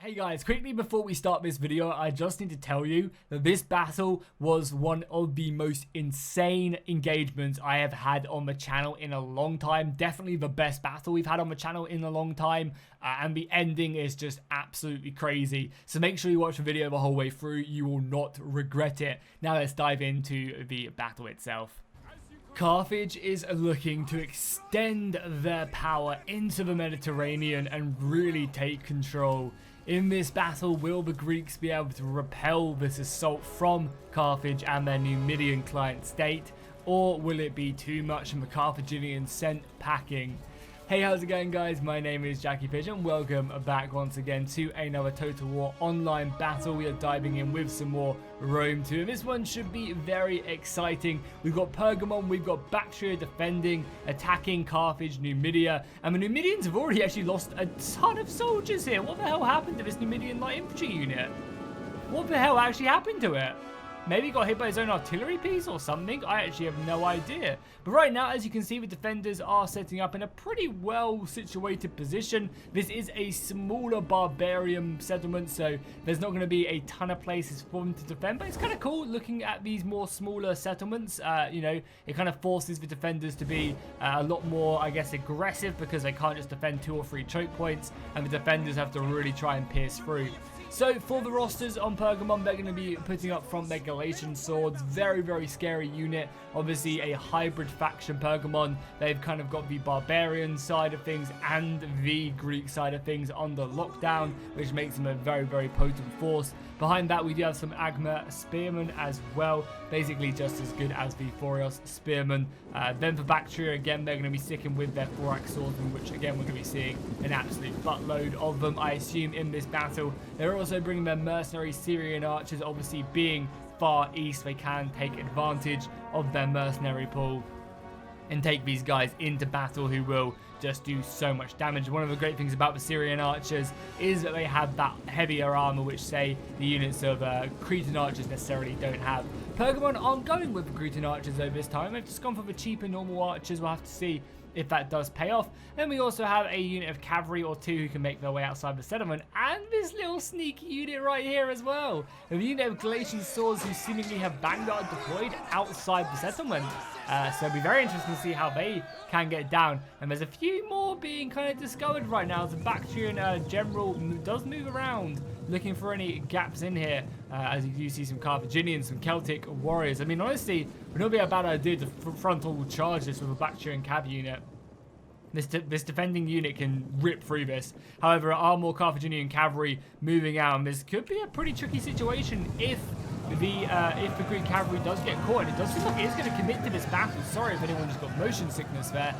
Hey guys, quickly before we start this video, I just need to tell you that this battle was one of the most insane engagements I have had on the channel in a long time. Definitely the best battle we've had on the channel in a long time, and the ending is just absolutely crazy. So make sure you watch the video the whole way through, you will not regret it. Now let's dive into the battle itself. Carthage is looking to extend their power into the Mediterranean and really take control. In this battle, will the Greeks be able to repel this assault from Carthage and their Numidian client state, or will it be too much and the Carthaginians sent packing? Hey, how's it going, guys? My name is Jackie Fish and welcome back once again to another Total War online battle. We are diving in with some more Rome 2. This one should be very exciting. We've got Pergamon, we've got Bactria defending, attacking Carthage, Numidia, and the Numidians have already actually lost a ton of soldiers here. What the hell happened to this Numidian light infantry unit? What the hell actually happened to it? Maybe he got hit by his own artillery piece or something. I actually have no idea. But right now, as you can see, the defenders are setting up in a pretty well situated position. This is a smaller barbarian settlement, so there's not going to be a ton of places for them to defend. But it's kind of cool looking at these more smaller settlements. You know, it kind of forces the defenders to be a lot more, I guess, aggressive, because they can't just defend 2 or 3 choke points, and the defenders have to really try and pierce through. So for the rosters on Pergamon, they're going to be putting up front their Galatian swords. Very, very scary unit. Obviously a hybrid faction Pergamon. They've kind of got the barbarian side of things and the Greek side of things under lockdown, which makes them a very, very potent force. Behind that, we do have some Agma spearmen as well. Basically just as good as the Phorios spearmen. Then for Bactria, again, they're going to be sticking with their Thorax swordsmen, which again, we're going to be seeing an absolute buttload of them, I assume, in this battle. They're also bringing their mercenary Syrian archers, obviously being far east. They can take advantage of their mercenary pool and take these guys into battle, who will just do so much damage. One of the great things about the Syrian archers is that they have that heavier armor, which, say, the units of Cretan archers necessarily don't have. Pergamon aren't going with the Cretan archers though this time. They've just gone for the cheaper normal archers. We'll have to see if that does pay off. Then we also have a unit of cavalry or 2 who can make their way outside the settlement, and this little sneaky unit right here as well. A unit of Galatian swords who seemingly have Vanguard deployed outside the settlement. So it'll be very interesting to see how they can get down. And there's a few more being kind of discovered right now. The Bactrian general does move around, looking for any gaps in here, as you do see some Carthaginians, some Celtic warriors. I mean, honestly, it would not be a bad idea to frontal charge this with a Bactrian cav unit. This defending unit can rip through this. However, there are more Carthaginian cavalry moving out, and this could be a pretty tricky situation if the Greek cavalry does get caught. And it does seem like it is going to commit to this battle. Sorry if anyone just got motion sickness there.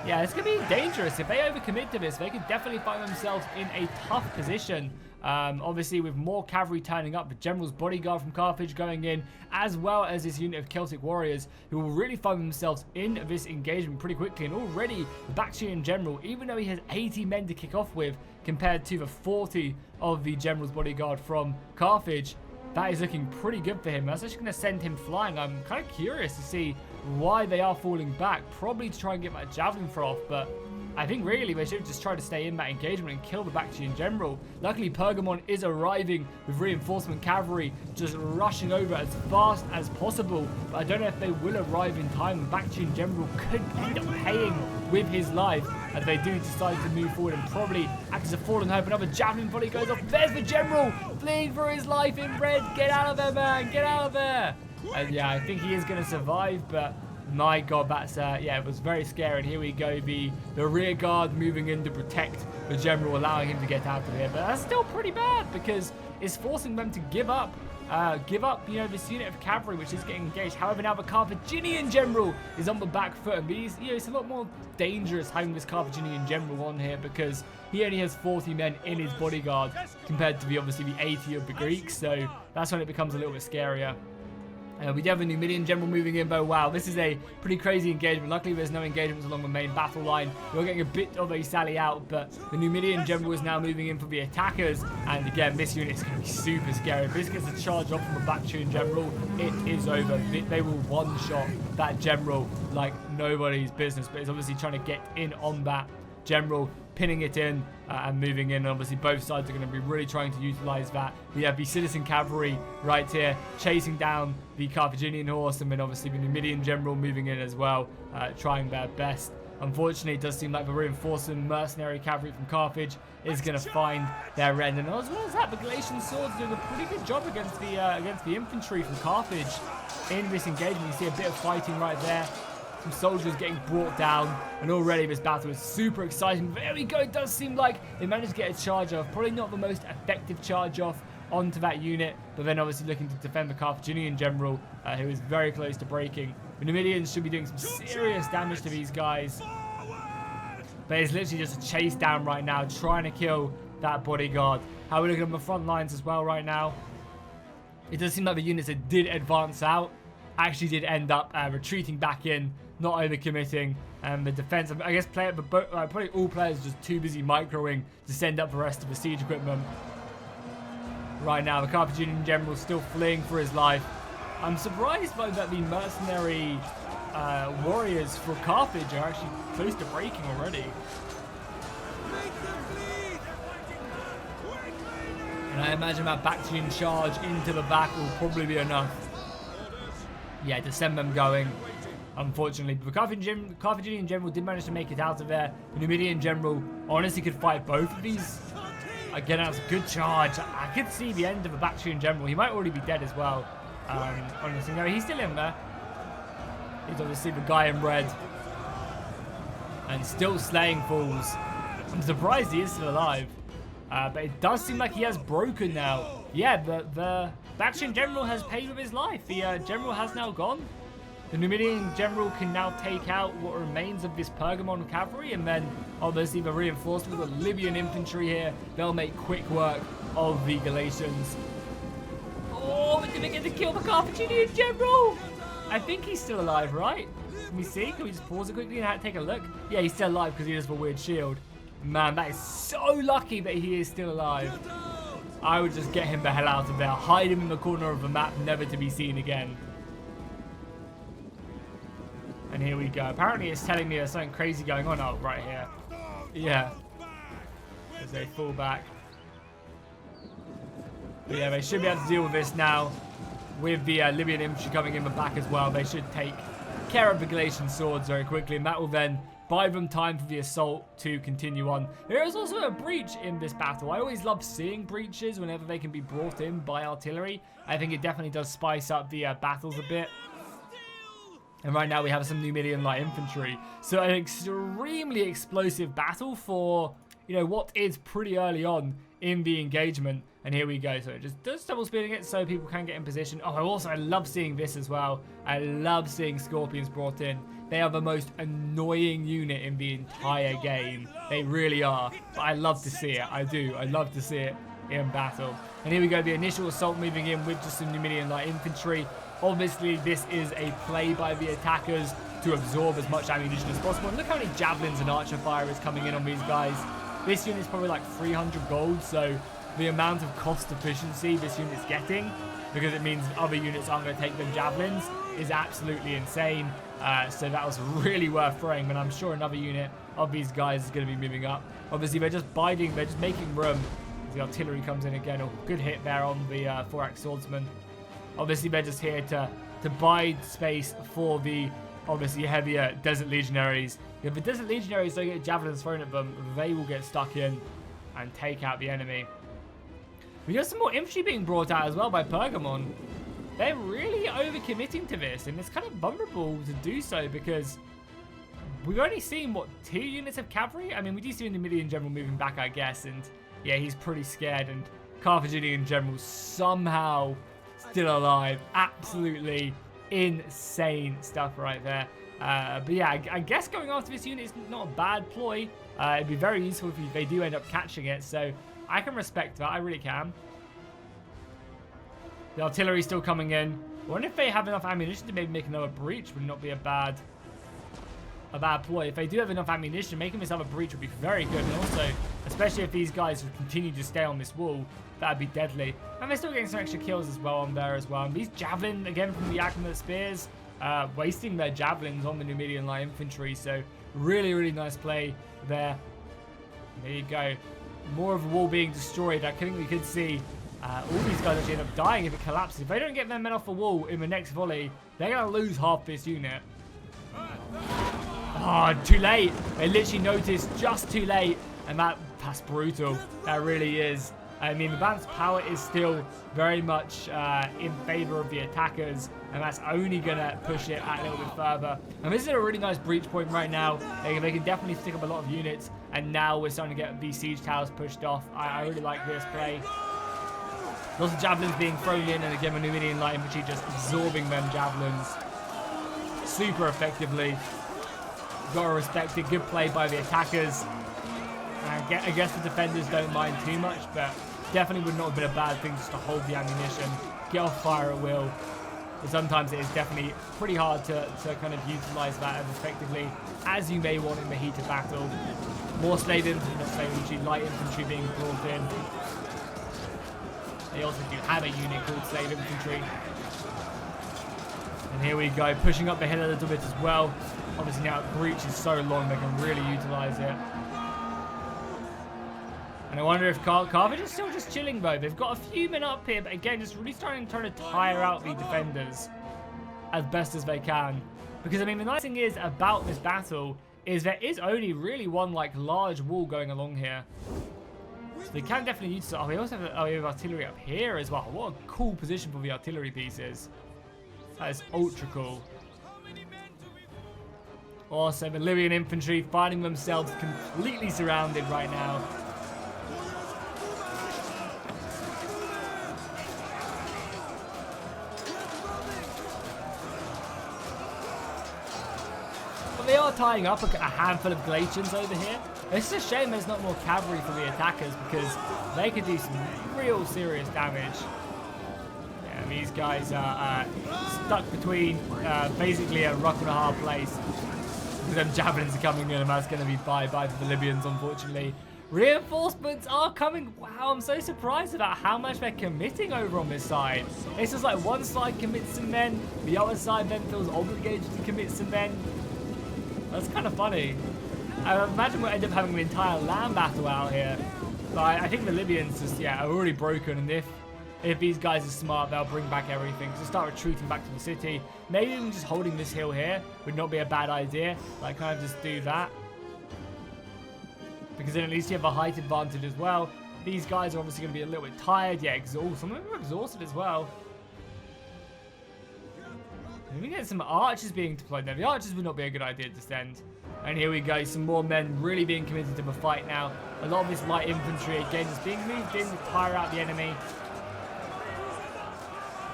Yeah, it's going to be dangerous. If they overcommit to this, they could definitely find themselves in a tough position. Obviously, with more cavalry turning up, the general's bodyguard from Carthage going in, as well as this unit of Celtic warriors, who will really find themselves in this engagement pretty quickly. And already, the Bactrian general, even though he has 80 men to kick off with, compared to the 40 of the general's bodyguard from Carthage, that is looking pretty good for him. That's actually going to send him flying. I'm kind of curious to see why they are falling back. Probably to try and get that javelin throw off, but I think really they should have just tried to stay in that engagement and kill the Bactrian general. Luckily, Pergamon is arriving with reinforcement cavalry, just rushing over as fast as possible. But I don't know if they will arrive in time. The Bactrian general could end up paying with his life as they do decide to move forward and probably act as a fallen hope. Another javelin volley goes off. There's the general fleeing for his life in red. Get out of there, man. Get out of there. And yeah, I think he is going to survive, but my god, that's yeah, it was very scary. And here we go, the rear guard moving in to protect the general, allowing him to get out of here. But that's still pretty bad, because it's forcing them to give up, you know, this unit of cavalry, which is getting engaged. However, now the Carthaginian general is on the back foot, and these, you know, it's a lot more dangerous having this Carthaginian general on here, because he only has 40 men in his bodyguard compared to obviously the 80 of the Greeks. So that's when it becomes a little bit scarier. We do have a Numidian general moving in, though. Wow, this is a pretty crazy engagement. Luckily, there's no engagements along the main battle line. We're getting a bit of a sally out, but the Numidian general is now moving in for the attackers. And again, this unit is going to be super scary. If this gets a charge off from a Bactrian general, it is over. They will one-shot that general like nobody's business. But he's obviously trying to get in on that general, pinning it in and moving in. Obviously, both sides are going to be really trying to utilize that. We have the citizen cavalry right here chasing down the Carthaginian horse, and then obviously the Numidian general moving in as well, trying their best. Unfortunately, it does seem like the reinforcing mercenary cavalry from Carthage is going to find their end. And as well as that, the Galatian swords doing a pretty good job against the infantry from Carthage in this engagement. You see a bit of fighting right there. Some soldiers getting brought down, and already this battle is super exciting. There we go. It does seem like they managed to get a charge off. Probably not the most effective charge off onto that unit, but then obviously looking to defend the Carthaginian general, who is very close to breaking. The Numidians should be doing some serious damage to these guys, but it's literally just a chase down right now, trying to kill that bodyguard. How are we looking on the front lines as well right now? It does seem like the units that did advance out actually did end up retreating back in, not overcommitting, and the defense, I guess, probably all players are just too busy microing to send up the rest of the siege equipment. Right now, the Carthaginian general is still fleeing for his life. I'm surprised by that the mercenary warriors for Carthage are actually close to breaking already. And I imagine that Bactrian charge into the back will probably be enough. Yeah, to send them going. Unfortunately, the Carthaginian general did manage to make it out of there. The Numidian general honestly could fight both of these. Again, that was a good charge. I could see the end of the Bactrian general. He might already be dead as well. Honestly, no, he's still in there. He's obviously the guy in red. And still slaying fools. I'm surprised he is still alive. But it does seem like he has broken now. Yeah, the Bactrian general has paid with his life. The general has now gone. The Numidian general can now take out what remains of this Pergamon cavalry, and then obviously the reinforcement with the Libyan infantry here, they'll make quick work of the Galatians. Oh, did they get to kill the Carthaginian general? I think he's still alive, right? Let me see. Can we just pause it quickly and take a look? Yeah, he's still alive because he has a weird shield. Man, that is so lucky that he is still alive. I would just get him the hell out of there. Hide him in the corner of the map, never to be seen again. And here we go. Apparently it's telling me there's something crazy going on right here. Yeah. As they fall back. But yeah, they should be able to deal with this now. With the Libyan infantry coming in the back as well. They should take care of the Galatian swords very quickly. And that will then buy them time for the assault to continue on. There is also a breach in this battle. I always love seeing breaches whenever they can be brought in by artillery. I think it definitely does spice up the battles a bit. And right now we have some Numidian light infantry. So an extremely explosive battle for, you know, what is pretty early on in the engagement. And here we go. So it just does double speeding it so people can get in position. Oh, I love seeing this as well. I love seeing Scorpions brought in. They are the most annoying unit in the entire game. They really are. But I love to see it. I do. I love to see it in battle. And here we go. The initial assault moving in with just some Numidian light infantry. Obviously, this is a play by the attackers to absorb as much ammunition as possible. And look how many javelins and archer fire is coming in on these guys. This unit is probably like 300 gold, so the amount of cost efficiency this unit is getting, because it means other units aren't going to take them javelins, is absolutely insane. So that was really worth throwing, but I'm sure another unit of these guys is going to be moving up. Obviously, they're just biding, they're just making room. The artillery comes in again. Oh, good hit there on the 4-axe swordsman. Obviously, they're just here to bide space for the, obviously, heavier Desert Legionaries. If the Desert Legionaries don't get javelins thrown at them, they will get stuck in and take out the enemy. We got some more infantry being brought out as well by Pergamon. They're really overcommitting to this, and it's kind of vulnerable to do so because we've only seen, what, 2 units of cavalry? I mean, we do see the Numidian general moving back, I guess, and yeah, he's pretty scared, and Carthaginian general somehow still alive. Absolutely insane stuff right there. But yeah, I guess going after this unit is not a bad ploy. It'd be very useful if they do end up catching it, so I can respect that. I really can. The artillery still coming in. I wonder if they have enough ammunition to maybe make another breach. Would not be a bad ploy. If they do have enough ammunition, making this other breach would be very good. And also, especially if these guys continue to stay on this wall, that'd be deadly. And they're still getting some extra kills as well on there as well. And these javelin, again, from the Akhemet spears, wasting their javelins on the Numidian light infantry. So really, really nice play there There you go. More of a wall being destroyed. I think we could see all these guys actually end up dying if it collapses. If they don't get their men off the wall in the next volley, they're going to lose half this unit. Oh, too late. They literally noticed just too late. And that's brutal. That really is. I mean, the balance power is still very much in favor of the attackers, and that's only going to push it a little bit further. And this is a really nice breach point right now. They can definitely stick up a lot of units, and now we're starting to get these siege towers pushed off. I really like this play. Lots of javelins being thrown in, and again, the Numidian light infantry just absorbing them javelins super effectively. Gotta respect it. Good play by the attackers. I guess the defenders don't mind too much, but definitely would not have been a bad thing just to hold the ammunition, get off fire at will. But sometimes it is definitely pretty hard to kind of utilize that as effectively as you may want in the heat of battle. More slave infantry, not slave infantry, light infantry being brought in. They also do have a unit called slave infantry. And here we go, pushing up the hill a little bit as well. Obviously now the breach is so long they can really utilize it. And I wonder if Carthage is still just chilling though. They've got a few men up here, but again, just really trying to tire out the defenders as best as they can. Because I mean, the nice thing is about this battle is there is only really one like large wall going along here. So they can definitely use it. Oh, we also have artillery up here as well. What a cool position for the artillery pieces. That is ultra cool. Also, the Libyan infantry finding themselves completely surrounded right now. But they are tying up a handful of Galatians over here. It's a shame there's not more cavalry for the attackers because they could do some real serious damage. Yeah, these guys are stuck between basically a rock and a hard place. Them javelins are coming in and that's going to be bye-bye for the Libyans, unfortunately. Reinforcements are coming. Wow, I'm so surprised about how much they're committing over on this side. It's just like one side commits some men, the other side then feels obligated to commit some men. That's kind of funny. I imagine we'll end up having an entire land battle out here. But I think the Libyans just, yeah, are already broken, and if these guys are smart, they'll bring back everything. So start retreating back to the city. Maybe even just holding this hill here would not be a bad idea. Like, kind of just do that. Because then at least you have a height advantage as well. These guys are obviously going to be a little bit tired. Yeah, exhausted. Some of them are exhausted as well. We get some archers being deployed there. The archers would not be a good idea to send. And here we go. Some more men really being committed to the fight now. A lot of this light infantry, again, is being moved in to tire out the enemy.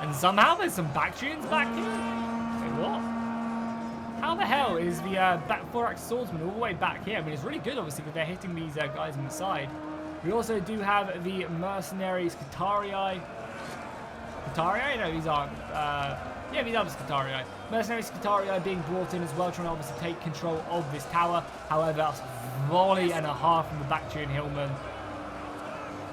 And somehow there's some Bactrians back here. Wait, what? How the hell is the four-axe swordsman all the way back here? I mean, it's really good, obviously, because they're hitting these guys on the side. We also do have the mercenaries, Scutarii. Scutarii? No, these aren't. Yeah, these are the Scutarii. Mercenaries, Scutarii being brought in as well, trying to obviously take control of this tower. However, that's a volley and a half from the Bactrian hillmen.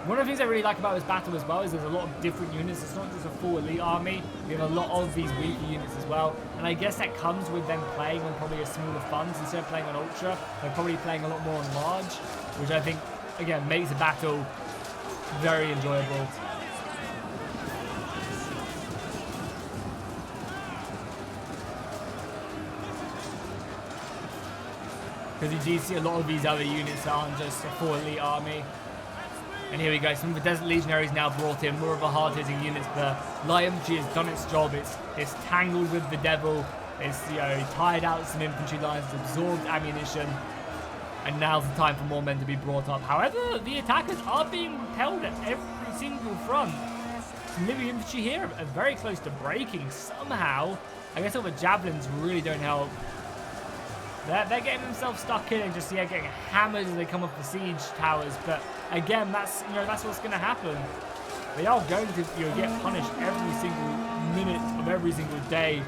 One of the things I really like about this battle as well is there's a lot of different units. It's not just a full elite army. We have a lot of these weaker units as well. And I guess that comes with them playing on probably a smaller funds. Instead of playing on ultra, they're probably playing a lot more on large, which I think, again, makes the battle very enjoyable. Because you do see a lot of these other units that aren't just a full elite army. And here we go, some of the Desert Legionaries now brought in, more of a hard-hitting units. The light infantry has done its job. It's tangled with the devil. It's, you know, tired out some infantry lines, absorbed ammunition. And now's the time for more men to be brought up. However, the attackers are being repelled at every single front. Some Libyan infantry here are very close to breaking somehow. I guess all the javelins really don't help. They're getting themselves stuck in and just, yeah, getting hammered as they come off the siege towers. But again, that's what's going to happen. They are going to, you know, get punished every single minute of every single day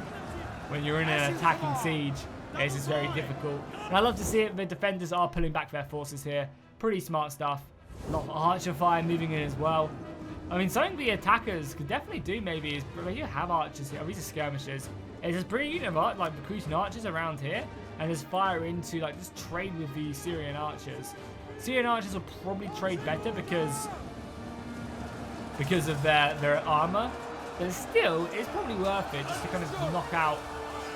when you're in an attacking siege. This is very difficult. And I love to see it. The defenders are pulling back their forces here. Pretty smart stuff. A lot of archer fire moving in as well. I mean, something the attackers could definitely do maybe is, you have archers here. These are skirmishers. Is just bring unit of like recruiting archers around here and just fire into, like, just trade with the Syrian archers. Syrian archers will probably trade better because of their armor. But still, it's probably worth it just to kind of knock out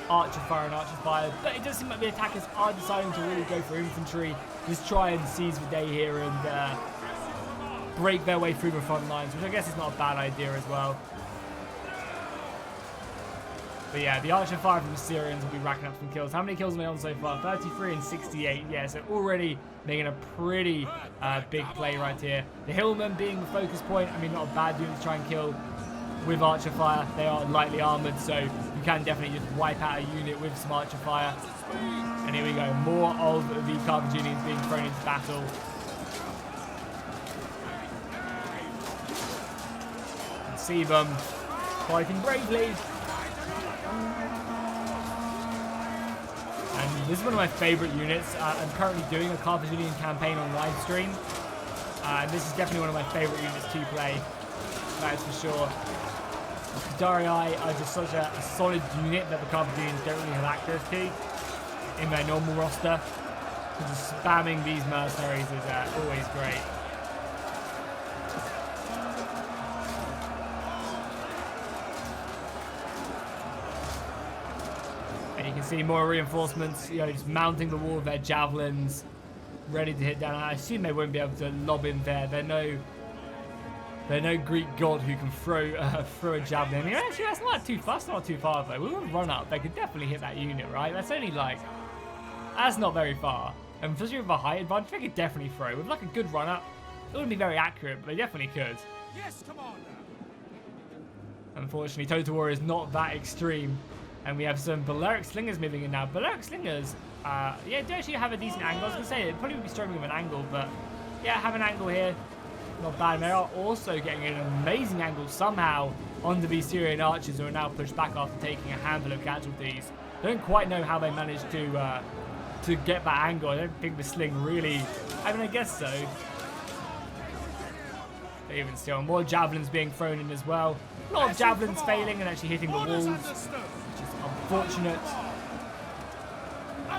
archer fire and archer fire. But it does seem like the attackers are deciding to really go for infantry, just try and seize the day here and break their way through the front lines, which I guess is not a bad idea as well. But yeah, the archer fire from the Syrians will be racking up some kills. How many kills are they on so far? 33 and 68. Yeah, so already making a pretty big play right here. The hillmen being the focus point. I mean, not a bad unit to try and kill with archer fire. They are lightly armored, so you can definitely just wipe out a unit with some archer fire. And here we go. More of the Carthaginians being thrown into battle. You can see them fighting bravely. And this is one of my favorite units. I'm currently doing a Carthaginian campaign on live stream. And this is definitely one of my favorite units to play. That is for sure. Cavalry are just such a solid unit that the Carthaginians don't really have access to in their normal roster. So just spamming these mercenaries is always great. And you can see more reinforcements, you know, just mounting the wall with their javelins, ready to hit down. I assume they won't be able to lob in there. They're no Greek god who can throw a javelin. I mean, actually, that's not too far though. With a run up, they could definitely hit that unit, right? That's only like, that's not very far. And especially with a height advantage, they could definitely throw. With like a good run up, it wouldn't be very accurate, but they definitely could. Yes, Commander. Unfortunately, Total War is not that extreme. And we have some Balearic Slingers moving in now. Balearic Slingers, yeah, do actually have a decent angle. I was going to say, it probably would be struggling with an angle, but yeah, have an angle here. Not bad. And they are also getting an amazing angle somehow onto these Syrian archers who are now pushed back after taking a handful of casualties. I don't quite know how they managed to get that angle. I don't think the sling really, I mean, I guess so. But even still, more javelins being thrown in as well. A lot of javelins failing and actually hitting the walls, which is unfortunate.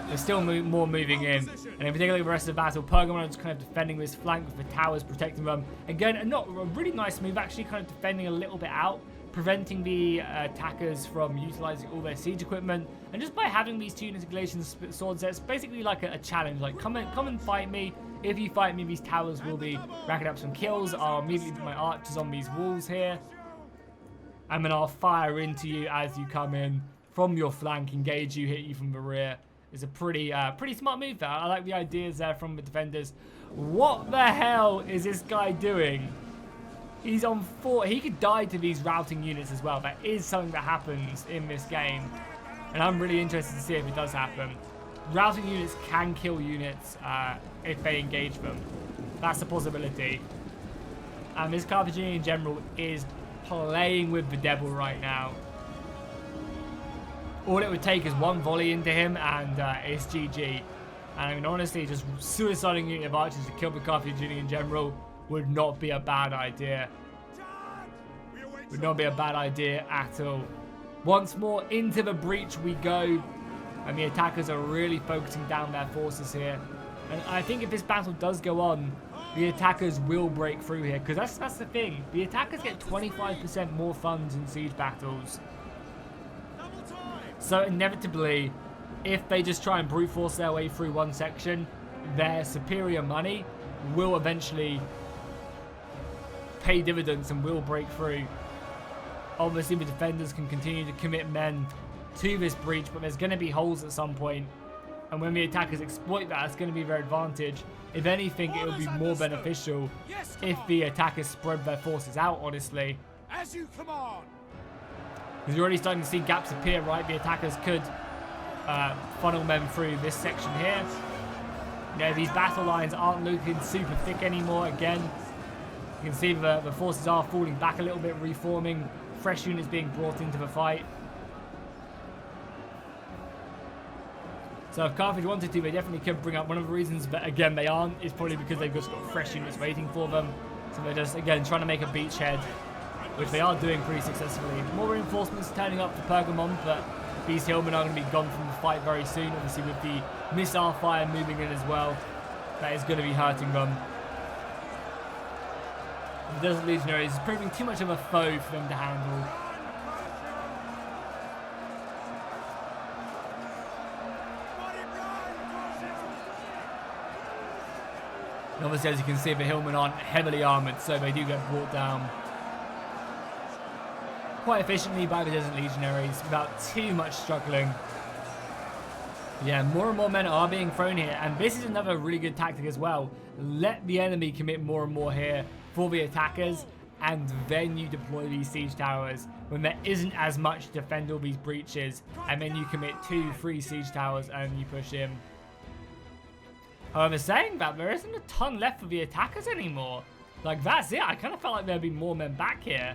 There's still more moving in, and in particular the rest of the battle, Pergamon is kind of defending this flank with the towers protecting them. Again, a really nice move, actually kind of defending a little bit out, preventing the attackers from utilizing all their siege equipment. And just by having these two integration sword sets, basically like a challenge, like come and fight me. If you fight me, these towers will be racking up some kills. I'll immediately put my archers on these walls here, and then I'll fire into you as you come in from your flank, engage you, hit you from the rear. Is a pretty smart move there. I like the ideas there from the defenders. What the hell is this guy doing? He's on 4. He could die to these routing units as well. That is something that happens in this game, and I'm really interested to see if it does happen. Routing units can kill units if they engage them. That's a possibility. And this Carthaginian general is playing with the devil right now. All it would take is one volley into him and it's GG. And I mean, honestly, just suiciding a unit of archers to kill the Carthaginian general would not be a bad idea. Would not be a bad idea at all. Once more into the breach we go. And the attackers are really focusing down their forces here. And I think if this battle does go on, the attackers will break through here. Because that's the thing. The attackers get 25% more funds in siege battles. So inevitably, if they just try and brute force their way through one section, their superior money will eventually pay dividends and will break through. Obviously, the defenders can continue to commit men to this breach, but there's going to be holes at some point. And when the attackers exploit that, it's going to be their advantage. If anything, it will be more beneficial if the attackers spread their forces out, honestly. As you command. Because you're already starting to see gaps appear, right? The attackers could funnel them through this section here. You know, these battle lines aren't looking super thick anymore. Again, you can see the forces are falling back a little bit, reforming. Fresh units being brought into the fight. So if Carthage wanted to, they definitely could bring up. One of the reasons that, again, they aren't is probably because they've just got fresh units waiting for them. So they're just, again, trying to make a beachhead, which they are doing pretty successfully. More reinforcements turning up for Pergamon, but these hillmen are going to be gone from the fight very soon, obviously with the missile fire moving in as well. that is going to be hurting them. The Desert Legionaries is proving too much of a foe for them to handle. And obviously, as you can see, the Hillmen aren't heavily armoured, so they do get brought down quite efficiently by the Desert Legionaries without too much struggling. Yeah, more and more men are being thrown here, and this is another really good tactic as well. Let the enemy commit more and more here for the attackers, and then you deploy these siege towers when there isn't as much to defend all these breaches, and then you commit 2-3 siege towers and you push in. However, saying that, there isn't a ton left for the attackers anymore. Like, that's it. I kind of felt like there'd be more men back here.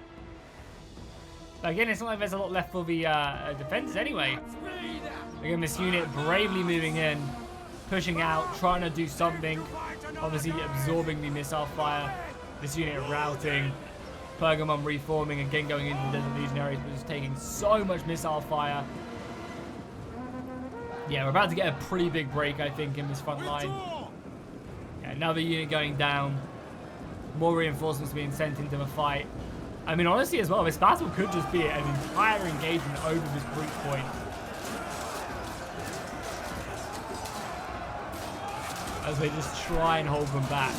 But again, it's not like there's a lot left for the defenders anyway. Again, this unit bravely moving in, pushing out, trying to do something. Obviously absorbing the missile fire. This unit routing. Pergamon reforming, again going into the Desert Legionaries, but just taking so much missile fire. Yeah, we're about to get a pretty big break, I think, in this front line. Yeah, another unit going down. More reinforcements being sent into the fight. I mean, honestly, as well, this battle could just be an entire engagement over this breach point. As they just try and hold them back.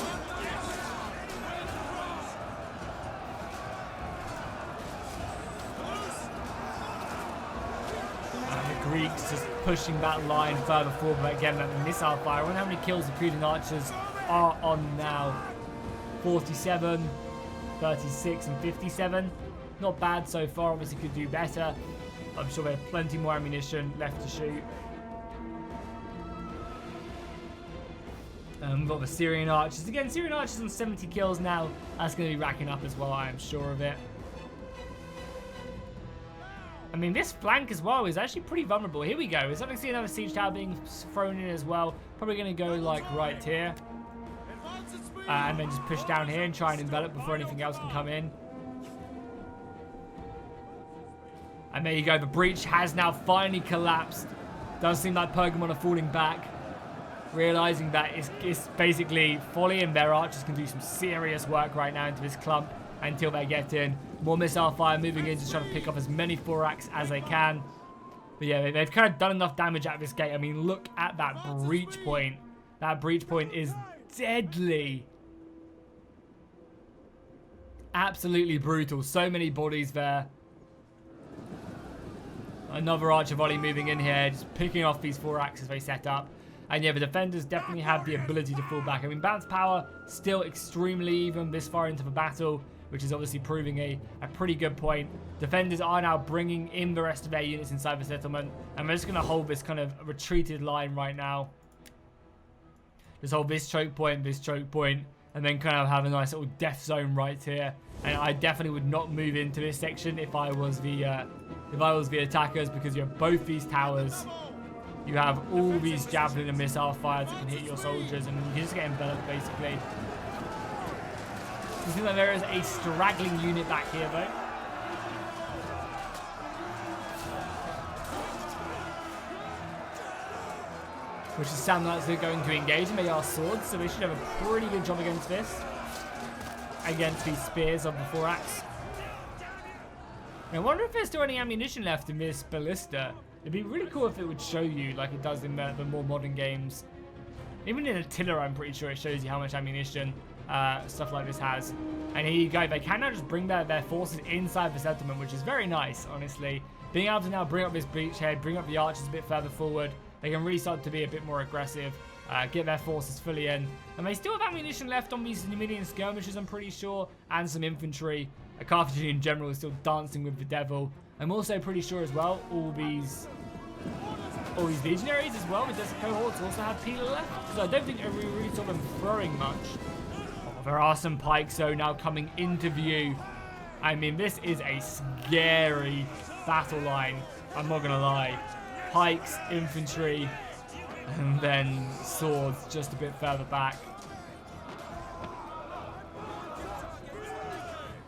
Greeks just pushing that line further forward, but again, that missile fire. I wonder how many kills the Cretan archers are on now. 47, 36, and 57. Not bad so far, obviously could do better. I'm sure they have plenty more ammunition left to shoot. We've got the Syrian archers. Again, Syrian archers on 70 kills now. That's going to be racking up as well, I am sure of it. I mean, this flank as well is actually pretty vulnerable. Here we go. We're starting to see another siege tower being thrown in as well. Probably going to go, like, right here. And then just push down here and try and envelop before anything else can come in. And there you go. The breach has now finally collapsed. Does seem like Pergamon are falling back. Realizing that it's basically Folly and their archers can do some serious work right now into this clump until they get in. More missile fire moving in, just trying to pick off as many thorax as they can. But yeah, they've kind of done enough damage at this gate. I mean, look at that breach point. That breach point is deadly. Absolutely brutal. So many bodies there. Another archer volley moving in here, just picking off these thorax as they set up. And yeah, the defenders definitely have the ability to fall back. I mean, bounce power still extremely even this far into the battle, which is obviously proving a pretty good point. Defenders are now bringing in the rest of their units inside the settlement, and we're just going to hold this kind of retreated line right now. Just hold this choke point, and then kind of have a nice little death zone right here. And I definitely would not move into this section if I was the attackers, because you have both these towers. You have all these javelin and missile fires that can hit your soldiers, and you just get enveloped basically. You see that there is a straggling unit back here though. Which is sound like they're going to engage, and they are swords, so they should have a pretty good job against this. Against these spears of the thorax. I wonder if there's still any ammunition left in this ballista. It'd be really cool if it would show you, like it does in the more modern games. Even in Attila, I'm pretty sure it shows you how much ammunition stuff like this has. And here you go. They can now just bring their forces inside the settlement, which is very nice, honestly. Being able to now bring up this beachhead, bring up the archers a bit further forward. They can really start to be a bit more aggressive. Get their forces fully in. And they still have ammunition left on these Numidian skirmishers, I'm pretty sure. And some infantry. Carthage in general is still dancing with the devil. I'm also pretty sure as well, all these legionaries as well, the desert cohorts also have Peeler left. Because I don't think we really saw them throwing much. Oh, there are some pikes though now coming into view. I mean, this is a scary battle line. I'm not going to lie. Pikes, infantry, and then swords just a bit further back.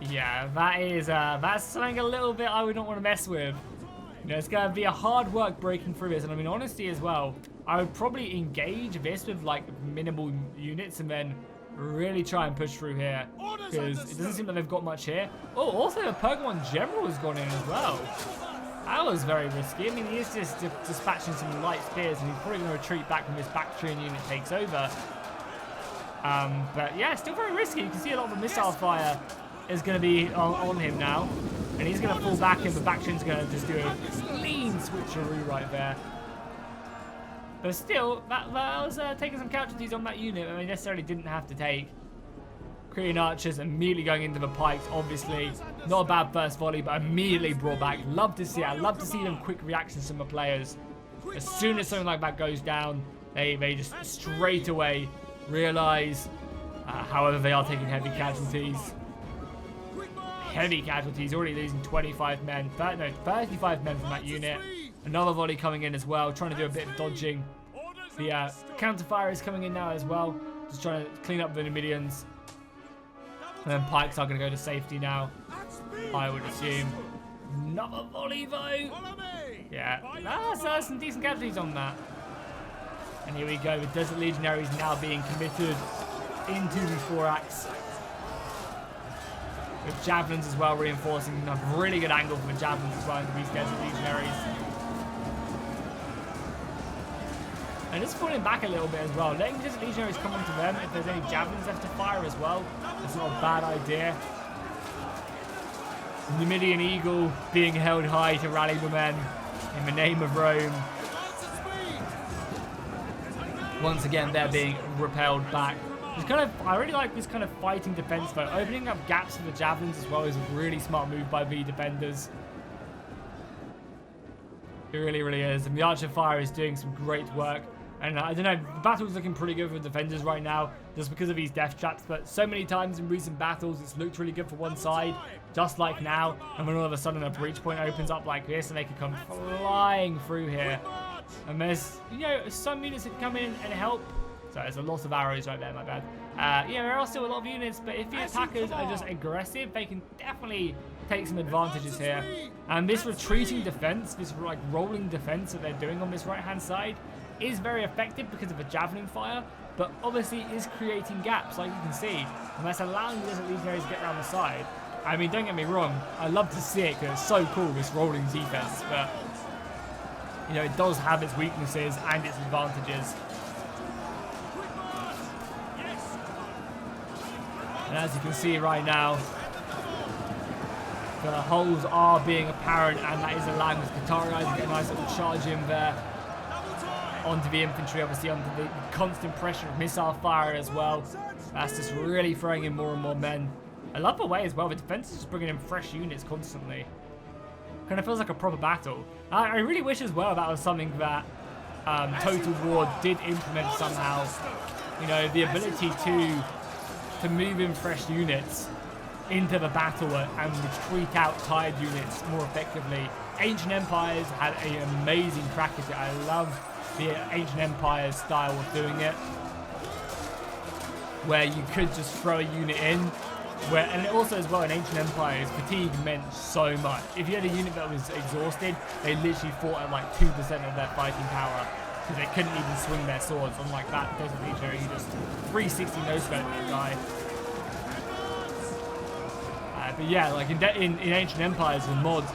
Yeah, that's something a little bit I would not want to mess with. You know, it's going to be a hard work breaking through this, and I mean, honestly as well, I would probably engage this with like minimal units and then really try and push through here, because it doesn't seem like they've got much here. Oh, also the Pokemon General has gone in as well. That was very risky. I mean, he is just dispatching some light spears, and he's probably going to retreat back when this Bactrian unit takes over. But yeah, still very risky. You can see a lot of the missile fire is going to be on him now, and he's going to fall back, and the Bactrian's going to just do a clean switcheroo right there. But still, that was taking some casualties on that unit that they necessarily didn't have to take. Korean archers immediately going into the pikes, obviously. Not a bad first volley, but immediately brought back. Love to see it. I love to see them quick reactions from the players. As soon as something like that goes down, they just straight away realize, however, they are taking heavy casualties. Heavy casualties, already losing 25 men. 35 men from that unit. Another volley coming in as well, trying to do a bit of dodging. The counterfire is coming in now as well, just trying to clean up the Numidians. And then pikes are going to go to safety now, I would assume. Another volley though. Yeah, that's some decent casualties on that. And here we go, the Desert Legionaries now being committed into the thorax. With javelins as well, reinforcing a really good angle for the javelins as well into these Desert Legionaries. And just falling back a little bit as well, letting Desert Legionaries come onto them if there's any javelins left to fire as well. That's not a bad idea. Numidian Eagle being held high to rally the men in the name of Rome. Once again, they're being repelled back. I really like this kind of fighting defense though. Opening up gaps for the javelins as well is a really smart move by the defenders. It really, really is. And the Archer Fire is doing some great work. And I don't know, the battle's looking pretty good for the defenders right now, just because of these death traps. But so many times in recent battles, it's looked really good for one side, just like now. And when all of a sudden a breach point opens up like this, and they can come flying through here. And there's, you know, some units that come in and help. So there's a lot of arrows right there, my bad. Yeah, there are still a lot of units, but if the attackers are just aggressive, they can definitely take some advantages here. And this retreating defense, this like rolling defense that they're doing on this right-hand side, is very effective because of the javelin fire, but obviously is creating gaps, like you can see, and that's allowing the Desert Legionaries to get around the side. I mean, don't get me wrong, I love to see it because it's so cool, this rolling defense, but you know, it does have its weaknesses and its advantages. And as you can see right now, the holes are being apparent, and that is allowing the Katari guys to get a nice little charge in there onto the infantry, obviously under the constant pressure of missile fire as well. That's just really throwing in more and more men. I love the way as well, the defense is just bringing in fresh units constantly. Kind of feels like a proper battle. I really wish as well that was something that Total War did implement somehow. You know, the ability to move in fresh units into the battle and retreat out tired units more effectively. Ancient Empires had an amazing crack at it. I love the Ancient Empires style of doing it, where you could just throw a unit in, and also as well in Ancient Empires, fatigue meant so much. If you had a unit that was exhausted, they literally fought at like 2% of their fighting power, because they couldn't even swing their swords, unlike that Desert Legionary, you just 360 no-scope that guy. But yeah, like in Ancient Empires with mods,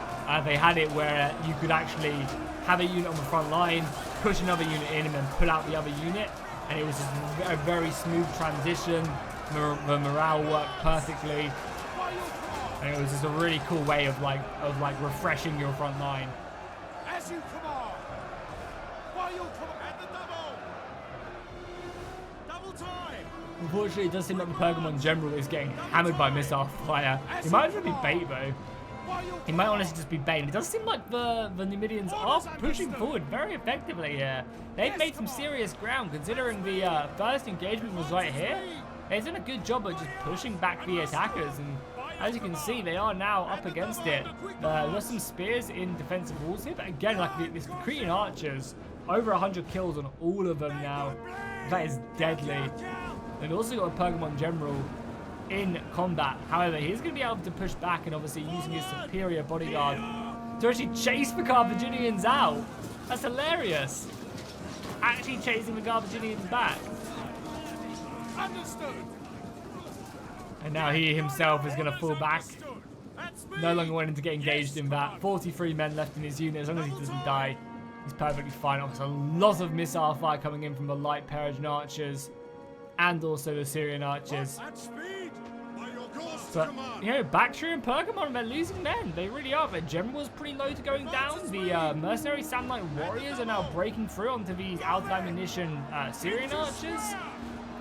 they had it where you could actually have a unit on the front line, push another unit in, and then pull out the other unit, and it was just a very smooth transition. The morale worked perfectly, and it was just a really cool way of like refreshing your front line. As you command. While you command the double time. Unfortunately, it does seem like the Pokemon General is getting hammered by missile fire. He might as well be bait though. He might honestly just be bait. It does seem like the Numidians are pushing forward very effectively here. They've made some serious ground, considering the first engagement was right here. They've done a good job of just pushing back the attackers, and as you can see, they are now up against it. There's some spears in defensive walls here, but again, like this Korean archers, over 100 kills on all of them now. That is deadly. They've also got a Pokemon General in combat. However, he's going to be able to push back, and obviously using his superior bodyguard to actually chase the Carthaginians out. That's hilarious. actually chasing the Carthaginians back. Understood. And now he himself is going to fall back. No longer wanting to get engaged in that. 43 men left in his unit. As long as he doesn't die, he's perfectly fine. There's a lot of missile fire coming in from the light Persian archers and also the Syrian archers. But, you know, Bactria and Pergamon, they're losing men. They really are. Their general was pretty low to going down. The mercenary Samurai warriors are now breaking through onto these out of ammunition Syrian archers.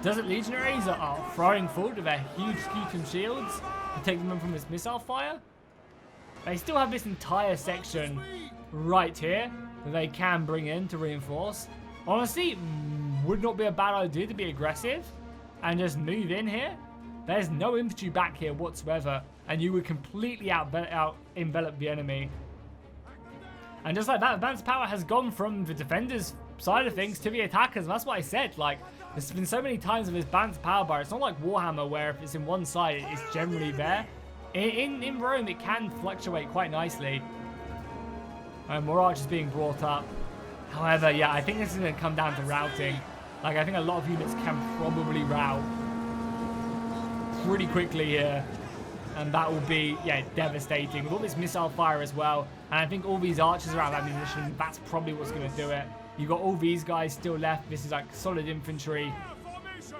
Desert legionaries are throwing forward with their huge Scutum shields to take them from this missile fire. They still have this entire section right here that they can bring in to reinforce. Honestly, would not be a bad idea to be aggressive and just move in here. There's no infantry back here whatsoever, and you would completely out envelop the enemy. And just like that, advanced power has gone from the defenders' side of things to the attackers. And that's what I said. Like, there's been so many times with this balanced power bar. It's not like Warhammer where if it's in one side, it's generally there. In Rome, it can fluctuate quite nicely. More archers being brought up. However, yeah, I think this is going to come down to routing. Like, I think a lot of units can probably rout pretty quickly here, and that will be, yeah, devastating with all this missile fire as well. And I think all these archers are out of ammunition. That's probably what's going to do it. You've got all these guys still left. This is like solid infantry. It's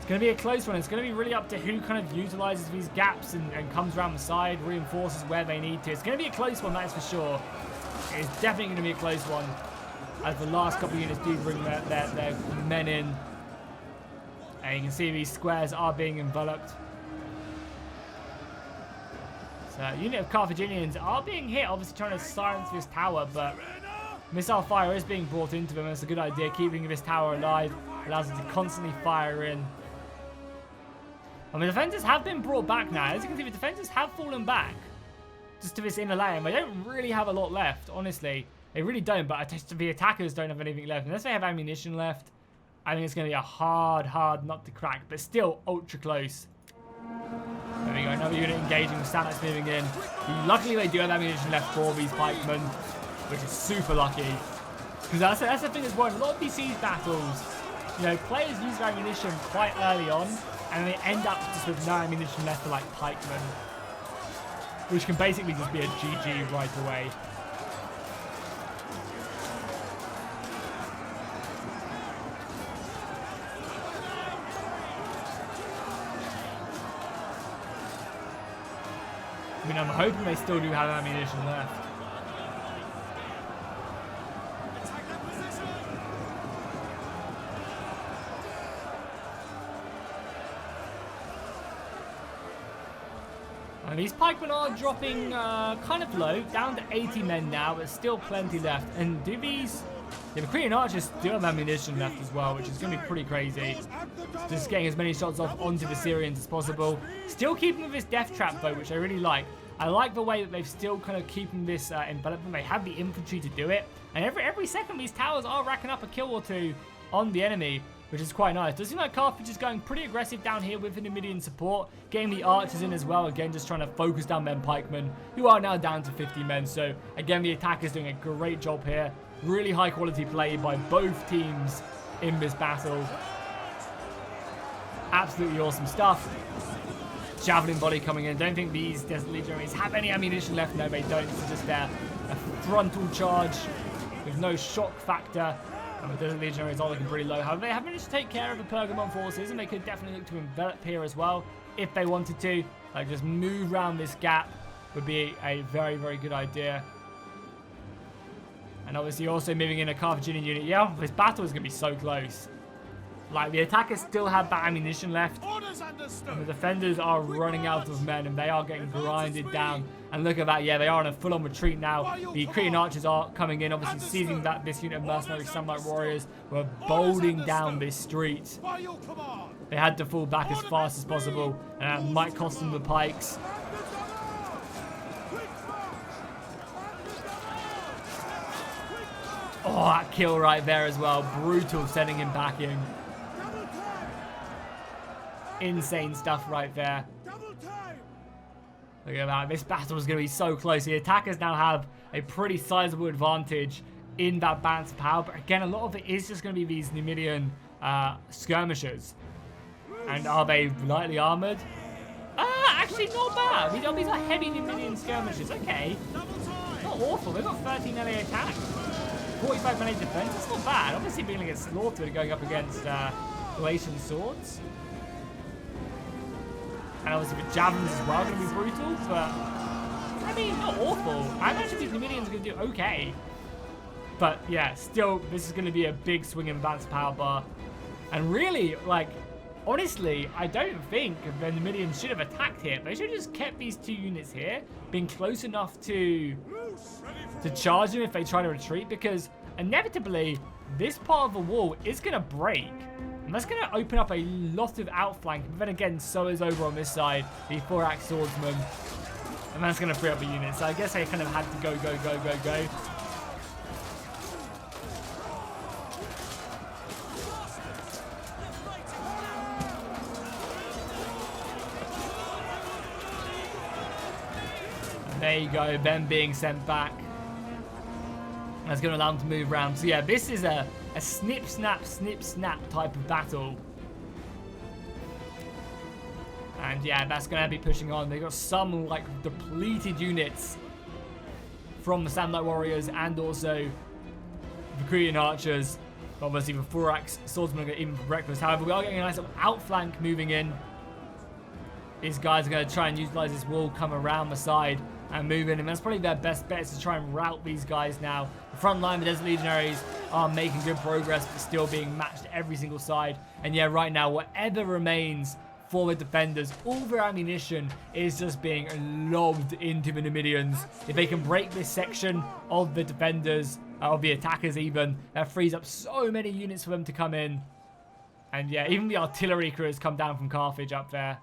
going to be a close one. It's going to be really up to who kind of utilizes these gaps and comes around the side, reinforces where they need to. It's going to be a close one, that is for sure. It's definitely going to be a close one, as the last couple of units do bring their men in. And you can see these squares are being enveloped. So a unit of Carthaginians are being hit, obviously trying to silence this tower, but missile fire is being brought into them. It's a good idea. Keeping this tower alive allows them to constantly fire in. And the defenders have been brought back now. As you can see, the defenders have fallen back just to this inner layer. They don't really have a lot left, honestly. They really don't, but the attackers don't have anything left. Unless they have ammunition left, I think it's going to be a hard nut to crack, but still ultra close. There we go, another unit engaging with Stannis moving in. Luckily, they do have ammunition left for these pikemen, which is super lucky. Because that's the thing as well. A lot of these siege battles, you know, players use their ammunition quite early on, and they end up just with no ammunition left for like pikemen, which can basically just be a GG right away. I mean, I'm hoping they still do have ammunition left. And these pikemen are dropping kind of low, down to 80 men now, but still plenty left. And do these... Yeah, the Cretan archers still have ammunition left as well, which is going to be pretty crazy. Just getting as many shots off onto the Syrians as possible. Still keeping with this death trap though, which I really like. I like the way that they've still kind of keeping this envelopment. They have the infantry to do it. And every second these towers are racking up a kill or two on the enemy, which is quite nice. Does seem like Carthage is going pretty aggressive down here with the Numidian support. Getting the archers in as well. Again, just trying to focus down them pikemen, who are now down to 50 men. So again, the attackers doing a great job here. Really high quality play by both teams in this battle. Absolutely awesome stuff. Javelin volley coming in. Don't think these Desert Legionaries have any ammunition left. No, they don't. This is just a frontal charge with no shock factor. And the Desert Legionaries are looking pretty low. However, they have managed to take care of the Pergamon forces, and they could definitely look to envelop here as well if they wanted to. Like, just move around this gap would be a very, very good idea. And obviously also moving in a Carthaginian unit. Yeah, this battle is going to be so close. Like, the attackers still have that ammunition left. And the defenders are running out of men, and they are getting grinded down. And look at that, yeah, they are on a full-on retreat now. The Cretan archers are coming in, obviously seizing that this unit of mercenary Sunlight warriors were bolting down this street. They had to fall back as fast as possible, and that might cost them the pikes. Oh, that kill right there as well. Brutal, sending him back in. Insane stuff right there. Look at that. This battle is going to be so close. The attackers now have a pretty sizable advantage in that balance of power. But again, a lot of it is just going to be these Numidian skirmishers. And are they lightly armored? Actually not bad. These are heavy Numidian skirmishers. Okay. Not awful. They've got 13 melee attack. 45 melee defense. That's not bad. Obviously being going to get slaughtered going up against Galatian swords. And obviously the javelins as well going to be brutal. But, I mean, not awful. I imagine these Numidians are going to do okay. But, yeah, still, this is going to be a big swing in balance power bar. And really, like, honestly, I don't think the Numidians should have attacked here. They should have just kept these 2 units here, been close enough to charge them if they try to retreat, because inevitably, this part of the wall is going to break. And that's going to open up a lot of outflank. But then again, so is over on this side, the 4-axe swordsman. And that's going to free up a unit. So I guess I kind of had to go. There you go, them being sent back. That's going to allow them to move around. So yeah, this is a snip, snap type of battle. And yeah, that's going to be pushing on. They've got some like depleted units from the Samurai Warriors and also the Korean Archers. Obviously the 4-axe swordsmen are going to even for breakfast. However, we are getting a nice little outflank moving in. These guys are going to try and utilize this wall, come around the side and move in. And that's probably their best bet, is to try and rout these guys now. The front line, the Desert Legionaries are making good progress, but still being matched every single side. And yeah, right now, whatever remains for the defenders, all their ammunition is just being lobbed into the Numidians. If they can break this section of the defenders, of the attackers even, that frees up so many units for them to come in. And yeah, even the artillery crews come down from Carthage up there.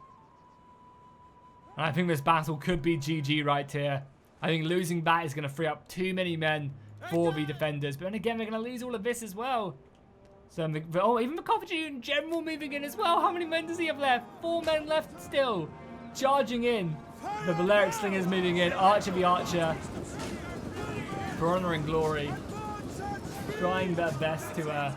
And I think this battle could be GG right here. I think losing that is going to free up too many men for the defenders. But then again, they're going to lose all of this as well. So, even the Carthaginian general moving in as well. How many men does he have left? 4 men left still. Charging in. The Balearic Slingers moving in. Archer the Archer. For honor and glory. Trying their best to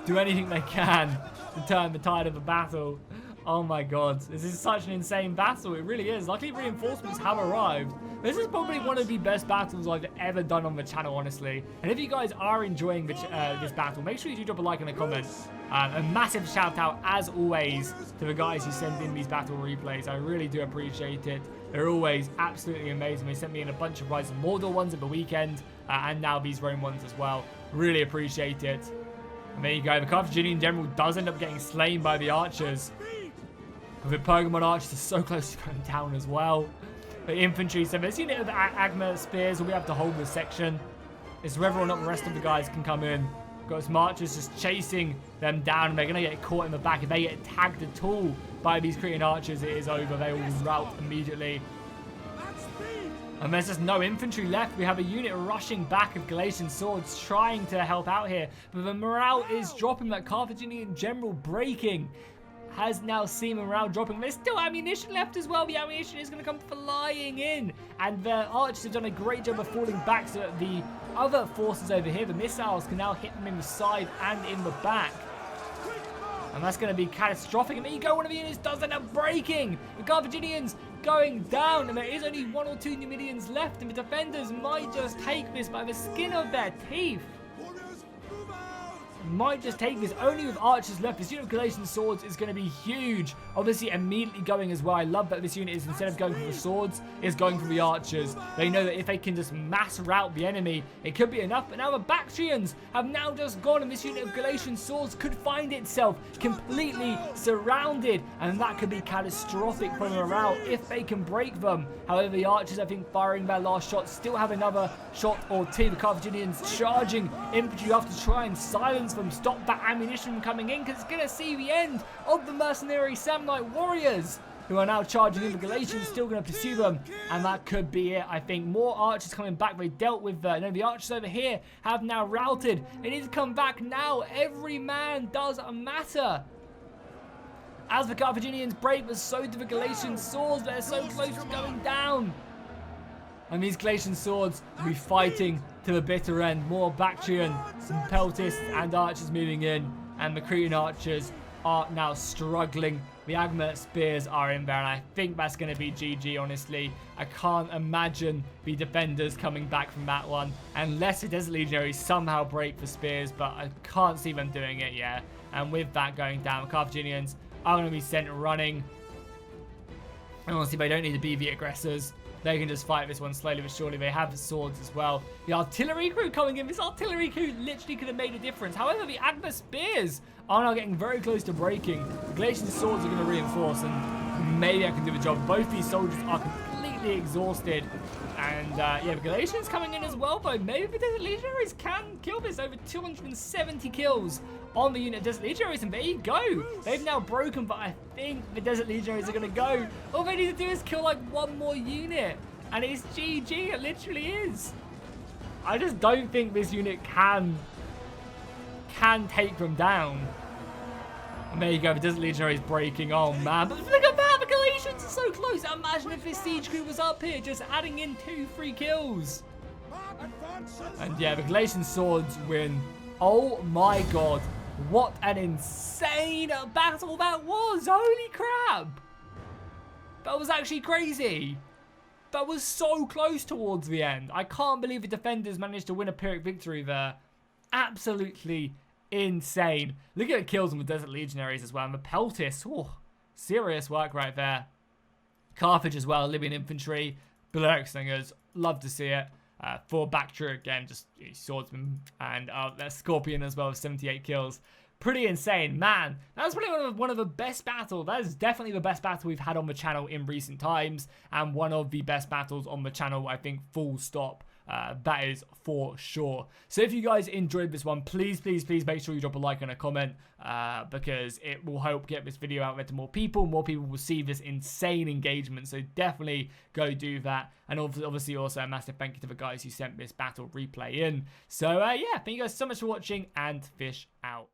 do anything they can to turn the tide of the battle. Oh my god, this is such an insane battle, it really is. Luckily reinforcements have arrived. This is probably one of the best battles I've ever done on the channel, honestly. And if you guys are enjoying this battle, make sure you do drop a like and a comment. A massive shout out, as always, to the guys who send in these battle replays. I really do appreciate it. They're always absolutely amazing. They sent me in a bunch of Rise of Mordor ones at the weekend, and now these Rome ones as well. Really appreciate it. And there you go, the Carthaginian general does end up getting slain by the archers. But the Pergamon archers are so close to going down as well. The infantry, so this unit of the Agma spears will be able to hold this section. It's whether or not the rest of the guys can come in. Got some archers just chasing them down, and they're going to get caught in the back. If they get tagged at all by these Cretan archers, it is over. They will rout immediately. And there's just no infantry left. We have a unit rushing back of Galatian swords trying to help out here. But the morale is dropping. That Carthaginian general breaking has now seen morale dropping. There's still ammunition left as well. The ammunition is going to come flying in. And the archers have done a great job of falling back so that the other forces over here, the missiles, can now hit them in the side and in the back. And that's going to be catastrophic. And there you go, one of the units does end up breaking. The Carthaginians going down. And there is only 1 or 2 Numidians left. And the defenders might just take this by the skin of their teeth. Might just take this only with archers left. This unit of Galatian swords is going to be huge. Obviously immediately going as well. I love that this unit is, instead of going for the swords, is going for the archers. They know that if they can just mass rout the enemy, it could be enough. But now the Bactrians have now just gone, and this unit of Galatian swords could find itself completely surrounded, and that could be catastrophic for morale if they can break them. However, the archers, I think, firing their last shot, still have another shot or two. The Carthaginians charging infantry off to try and silence them, stop that ammunition from coming in, because it's going to see the end of the mercenary Samurai warriors, who are now charging in. The Galatians still going to pursue them, and that could be it. I think more archers coming back. They dealt with the archers over here have now routed. They need to come back now. Every man does matter. As the Carthaginians break, but so do the Galatian swords. They're so close to going down. And these Galatian swords will be fighting to the bitter end. More Bactrian, some Peltists and archers moving in. And the Cretan archers are now struggling. The Agma spears are in there, and I think that's going to be GG, honestly. I can't imagine the defenders coming back from that one, unless the Desert Legionaries somehow break the spears, but I can't see them doing it yet. And with that going down, the Carthaginians are going to be sent running. And honestly, they don't need to be the aggressors. They can just fight this one slowly but surely. They have the swords as well. The artillery crew coming in. This artillery crew literally could have made a difference. However, the Agma spears are now getting very close to breaking. The Galatian swords are going to reinforce, and maybe I can do the job. Both these soldiers are completely exhausted. And yeah, the Galatians coming in as well, but maybe the Desert Legionaries can kill this. Over 270 kills on the unit of Desert Legionaries, and there you go. They've now broken, but I think the Desert Legionaries are going to go. All they need to do is kill like one more unit, and it's GG. It literally is. I just don't think this unit can take them down. And there you go, the Desert Legionaries breaking. Oh man, but look at that, the Galatians are so close. Imagine if this siege crew was up here, just adding in 2-3 kills. And yeah, the Galatian swords win. Oh my god, what an insane battle that was. Holy crap. That was actually crazy. That was so close towards the end. I can't believe the defenders managed to win a Pyrrhic victory there. Absolutely insane. Look at the kills on the Desert Legionaries as well. And the Peltists, oh, serious work right there. Carthage as well, Libyan infantry, Berserk Slingers, love to see it. For Bactria again, just swordsman, and that Scorpion as well with 78 kills. Pretty insane, man. That was probably one of the best battles. That is definitely the best battle we've had on the channel in recent times, and one of the best battles on the channel, I think, full stop. That is for sure. So if you guys enjoyed this one, please make sure you drop a like and a comment, because it will help get this video out there to more people. More people will see this insane engagement, so definitely go do that. And obviously also a massive thank you to the guys who sent this battle replay in. So yeah, thank you guys so much for watching, and fish out.